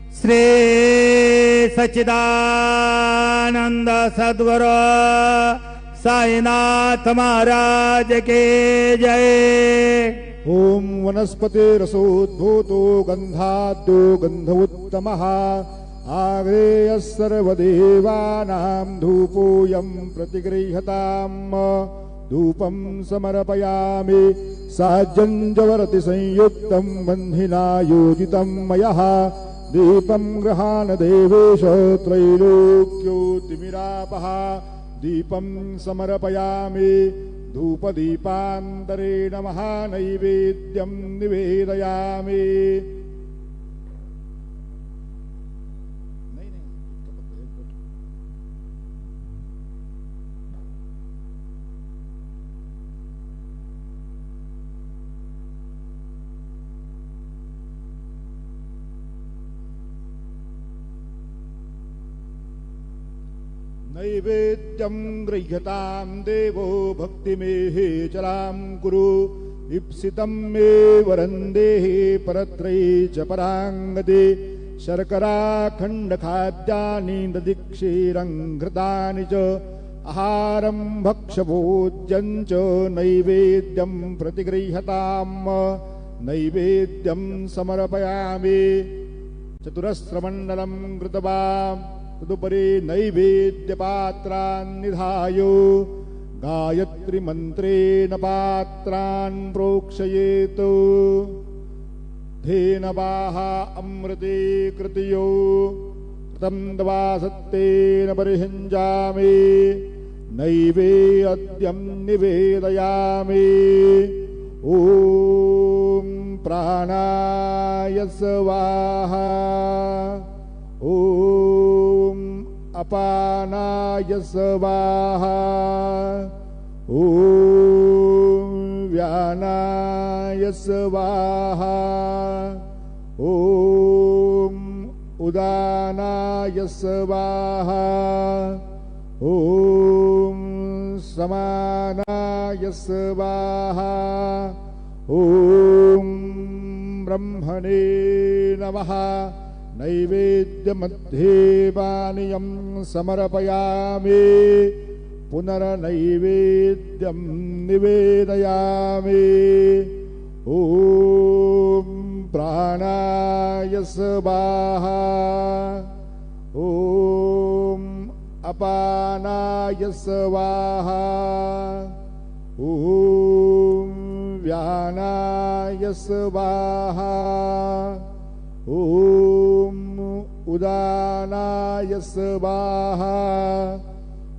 श्री सच्चिदानंद सद्गुरु साईनाथ महाराज के जय। ओम वनस्पति रसोद्भूतो गंधाद्यो गंध उत्तमः आग्रेय सर्वदेवानां धूपोऽयं प्रतिगृह्यताम्। धूपं समर्पयामि साज्जंजवरति संयुक्तं बन्धिना योजितं मयः। दीपं गृहाण देवेश त्रैलोक्योतिमिरापः। दीपं समर्पयामि धूपदीपान्तरेण महानैवेद्यं निवेदयामि। नैवेद्यं गृह्यतां देवो भक्तिमेः चलां कुरु। इप्सितं मे वरन्देहि परत्रै च पराङ्गति। शर्कराखण्डखाद्यानि दधिक्षीरं घृतानि च आहारं भक्ष्यभोज्यं च नैवेद्यं प्रतिगृह्यताम्। नैवेद्यं समर्पयामि चतुरस्रमण्डलं कृत्वा तदुपरि नैवेद्यपात्रान् निधाय गायत्री मन्त्रेण पात्रान् प्रोक्षयेत्। धेनवाः अमृते कृतयो कृतं दवा सत्तेन परिहिञ्जामि। नैवेद्यं निवेदयामि। ॐ प्राणाय स्वाहा। ॐ अपानाय स्वाहा। ॐ व्यानाय स्वाहा। ॐ उदानाय स्वाहा। ॐ समानाय स्वाहा। ॐ ब्रह्मणे नमः। नैवेद्यमध्ये पानीयं समर्पयामि। पुनर्नैवेद्यं निवेदयामि। ॐ प्राणाय स्वाहा। ॐ अपानाय स्वाहा। ॐ व्यानाय स्वाहा। ॐ उदानाय स्वाहा।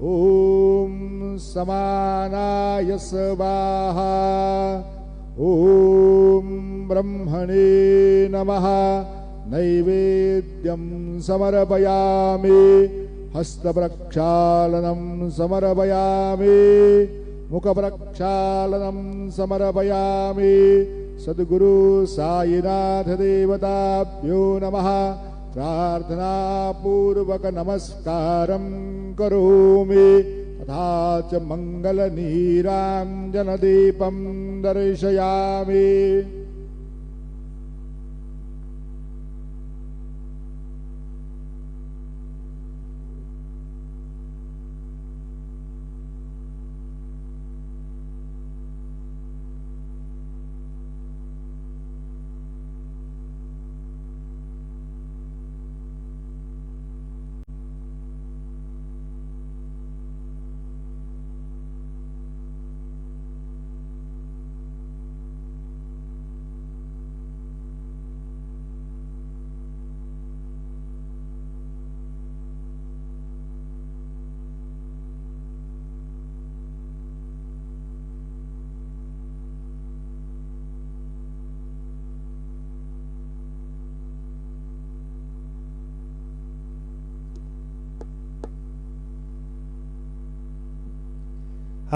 ॐ समानाय स्वाहा। ॐ ब्रह्मणे नमः। नैवेद्यं समर्पयामि। हस्तप्रक्षालनं समर्पयामि। मुखप्रक्षालनं समर्पयामि। सद्गुरु साईनाथ देवताभ्यो नमः। प्रार्थनापूर्वक नमस्कारं करोमि। तथा च मङ्गलनीराञ्जनदीपं दर्शयामि।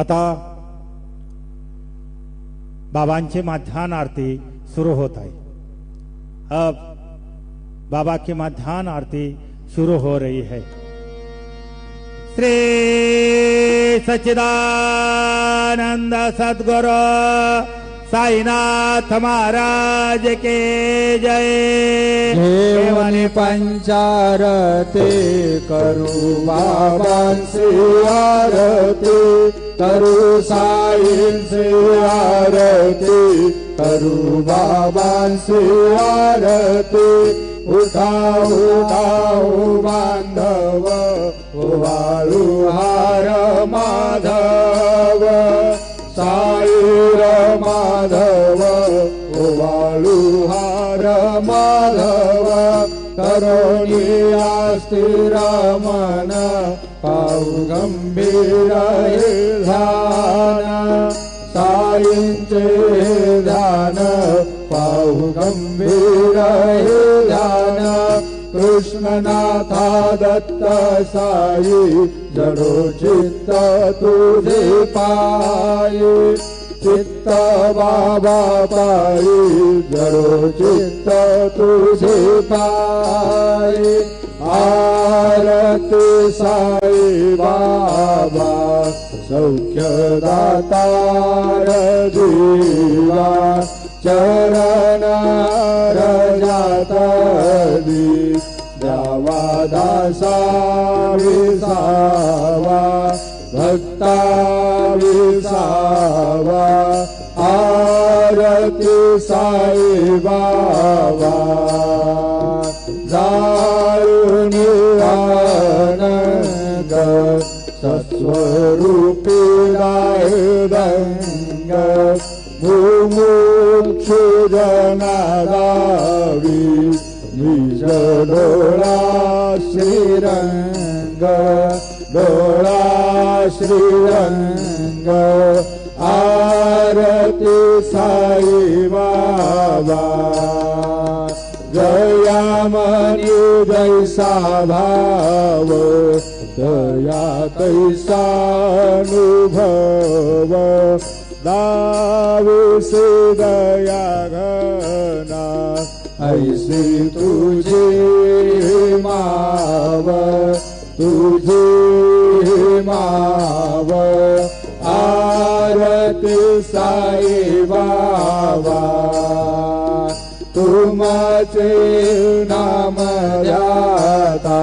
आता बाबांची मध्यान्ह आरती शुरू होत है। अब बाबा की मध्यान्ह आरती शुरू हो रही है। श्री सच्चिदानंद सद्गुरु साईनाथ महाराज के जय। केवली पंचारती करू बाबांची आरती करू साईंची आरती करू बाबांची आरती उठा उठाऊ बांधव ओवाळू हार माधव साईर माधव ओवाळू हार माधव करोनी स्थिर मन पाहू गंभीर हे ध्यान साईंचे ध्यान पाहू गंभीर हे ध्यान कृष्णनाथा दत्त साई जडो चित्त तुझे पायी चित्त बाबा पायी जडो चित्त तुझे पायी आरती साई बाबा सौख्यदातार जीवा चरण रजातली द्यावा दासा विसावा भक्ता विसावा आरती साई बाबा जाळूनी आनंद सत्स्वरूपी दायदंग मुमुक्षु जनादावी निज डोळा श्रीरंग डोळा श्रीरंग आरती साई बाबा जयामनी जैसा भाव दया तैसानुभव दाविसी दया घना ऐसी तुझी माव तुझी माव आरती साई बाबा तुमचे नाम ध्याता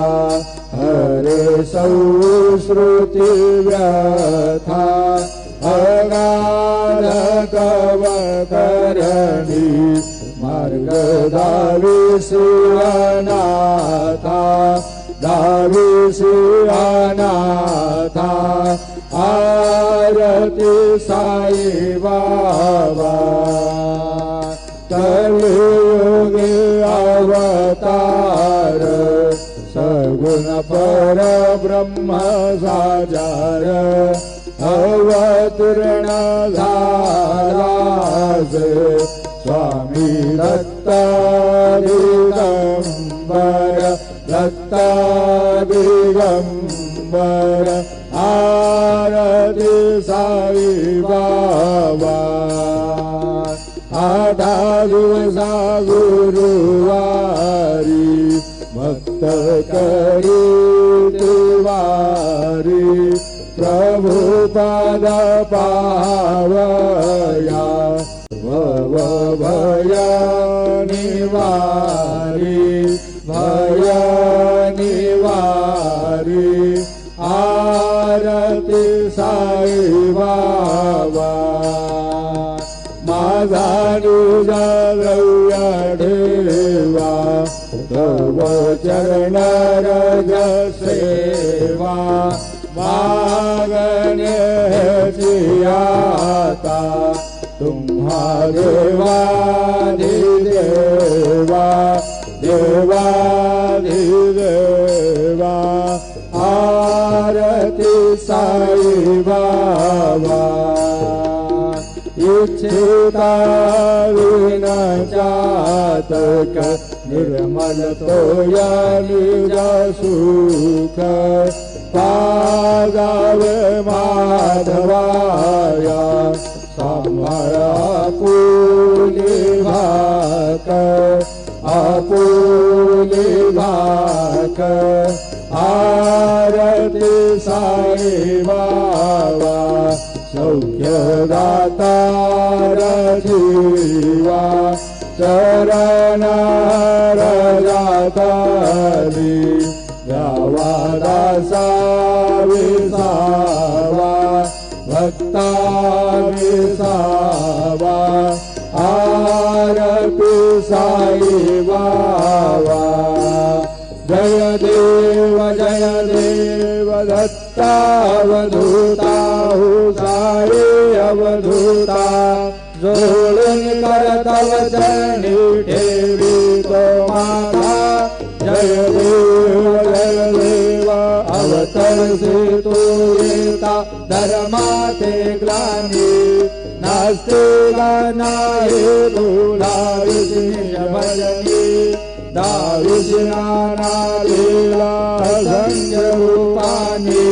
हरे संस्कृती व्यथा अगाध कव करणी मार्ग दाविसी अनाथा दाविसी अनाथा आरती साई बाबा कलियुगी अवतार सगुण पर ब्रह्म साजार अवतीर्ण झालास स्वामी दत्त दिगंबर दत्त दिगंबर आरती साई बाबा आधा दिवसा गुरुवारी भक्त करी तिवारी प्रभु पद पावया भव भय निवारी भय निवारी आरती साई बाबा माझा निज द्रव्य ठेवा तव चरण रज सेवा मागण्याची आता तुम्हा देवाधिदेवा देवाधिदेवा आरती साई बाबा इच्छिता विनाचातक निर्मल तोया निज सुख पागावे माधवाया सांभाळ आपुली भाक आपुली भाक आरती साई बाबा सौख्यदातार जीवा चरण रजात करी द्यावा दासा विसावा भक्ता विसावा आरती साई बाबा जय देव दत्तावधूता हो साई अवधूता जोडून कर तव चरणी ठेवी तो माता जय देव अवतरसे तू येता धर्माते ग्लानी नास्ते गानाये भूलाविषि भजनी दाविषयाना लीला संजरूपानी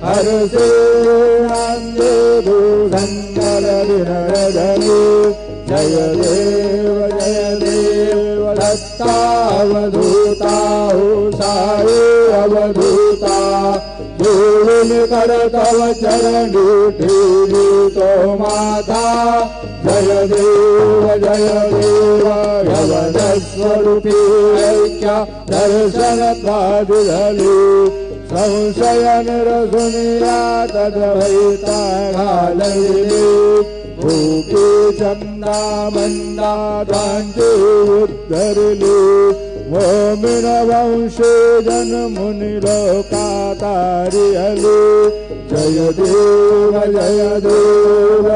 हरसे नंदे भूषंकर विनरधनी जय देव दत्तावधूता हो साई अवधूता जोडून कर तव चरणी ठेवी तो माता जय देव यवनस्वरूपी ऐक्या दर्शन पादिधली संशय निरसुनिया तद्वैता घालविली भूपी चंदा मंदा दांची उद्धरली मोमिन वंशे जन मुनि लोकातारी हली जय देव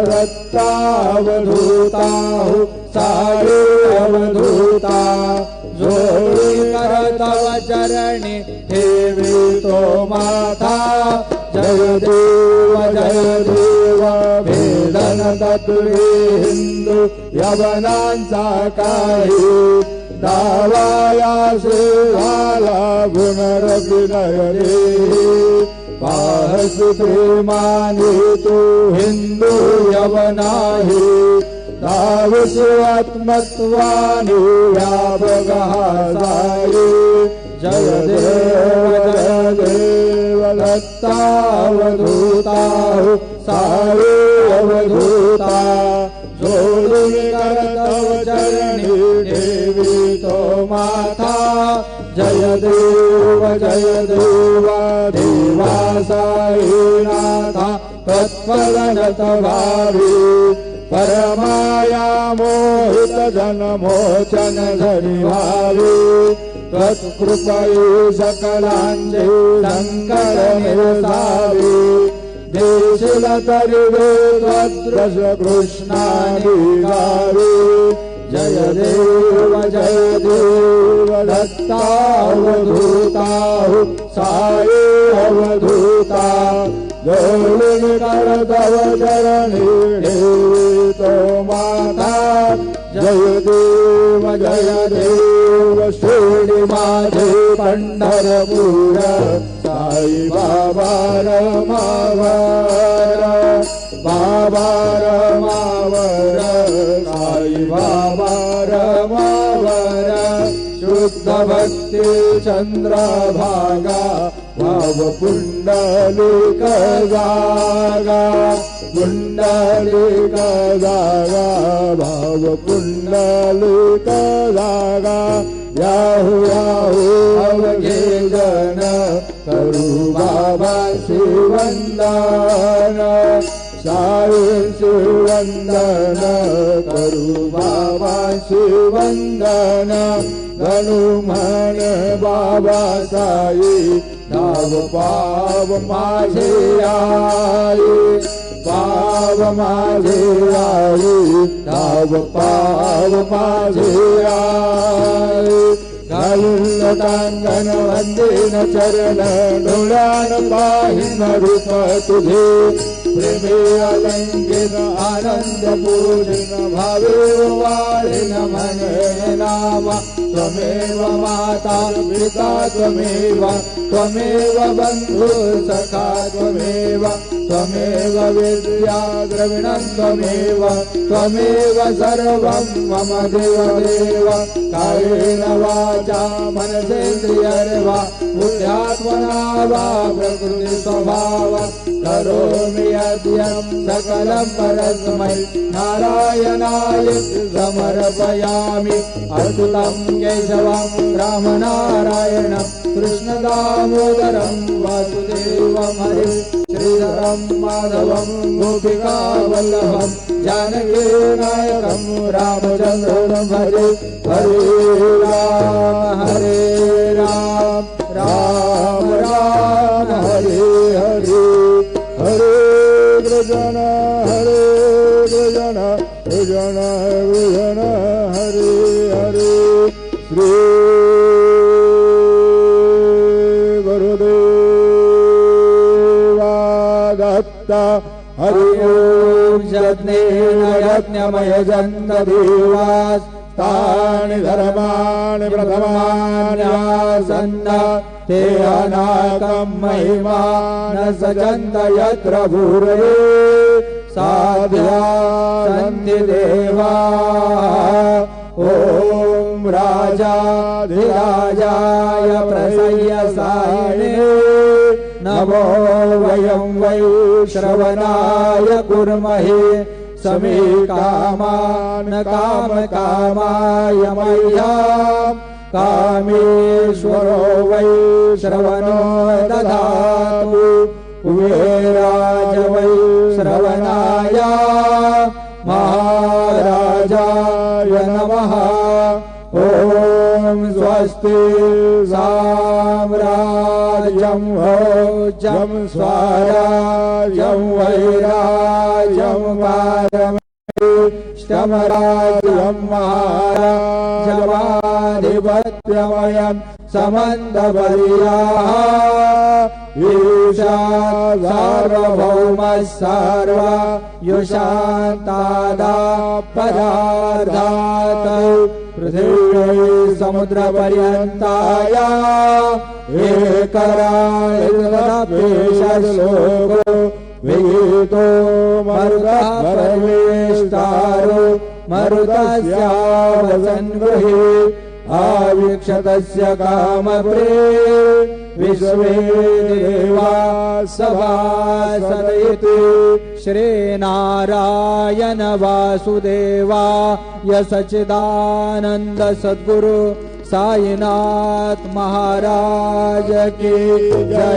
दत्तावधूता हो साई अवधूता जोडी कर तव चरणी ठेवी तो माता जय देव वेदन तत्वे हिंदू यवनांचा काही दावायासे झाला पुनरभिनय रे पाहस प्रेमाने तू हिंदू यवनाही दावस आत्मत्वाने व्यापकहासाई जय देव दत्तावधूता हो साई अवधूता जोडून कर तव चरणी ठेवी तो माता जय देव देवा साई नाथा तत्पदनत भावी परमाया मोहित जन मोचन धरी भावी त्वत्कृपयु सकलांचे शंकर निरसावी देशिल तरी वेद्रस कृष्णानी गावी जय देव दत्तावधूता हो साई अवधूता जोडून कर तव चरणी ठेवी तो माता जय देव शिर्डी माझे पंढरपूर साई बाबा रमावर साई बाबा रमावर शुद्ध भक्ती चंद्रभागा भाव पुंडलिक जागा पुंडलिक जागा भाव पुंडलिक जागा याहू अवघे जन करू बाबा शिवंदन साई शिवंदन करू बाबा शिवंदन गणू म्हण बाबा साई नाव पाव माझे आई पाव माझे आई नाव पाव माझे आई घालून लोटांगण वंदेन चरण डोळ्यान पाहिन रूप तुझे प्रेमे अलंकित आनंद पूर्ण भावे वाळीन म्हणे नामा त्वमेव माता पिता त्वमेव बंधु सखा त्वमेव विद्या द्रविणं त्वमेव सर्वं मम देव कायेन वाचा मनसेन्द्रियर्वा बुद्ध्यात्मना वा प्रकृति स्वभाव करोमि मध्यं सकलं परस्मै नारायणाय समर्पयामि अच्युतं केशवं रामनारायणं कृष्णदामोदरं वासुदेवं हरे श्रीधरं माधवं गोपिकावल्लभं जानकीनायकं रामचन्द्रं भजे हरे राम राम राम हरे हरे हरे कृष्ण कृष्ण कृष्ण कृष्ण हरे हरे श्री गुरुदेवा दत्त हरि ओम यज्ञेन यज्ञमय जन्तदेवास् तानि धर्माणि प्रथमान्यासन्न ते अनाकं महिमा न सजन्त यत्र भूरये साध्या सन्ति देवा ॐ राजाधिराजाय प्रसय्यसायिने नमो वयं वै श्रवणाय कुर्महे समे कामान कामकामाय मह्यं कामेश्वरो वै श्रवणो ददातु कुबेराज वै श्रवणाय महाराजाय नमः ॐ स्वस्ति साम्राज्यं भोज्यं स्वराज्यं वैराज्यं पारमेष्टमराज्यं महाराजमाधिपत्यमयं समन्तबलियाः ईशा सार्वभौमः सर्वा युशान्तादा पदार्थात् पृथिवी समुद्रपर्यन्ताय एकराळितपेशश्लोको विहितो मरुतः परमेष्टारो मरुतस्यावसन्गृहे आवीक्षतस्य कामप्रे विश्वे देवा सभासदिति श्रीनारायण वासुदेवाय सच्चिदानन्द सद्गुरु साईनाथ महाराज की जय।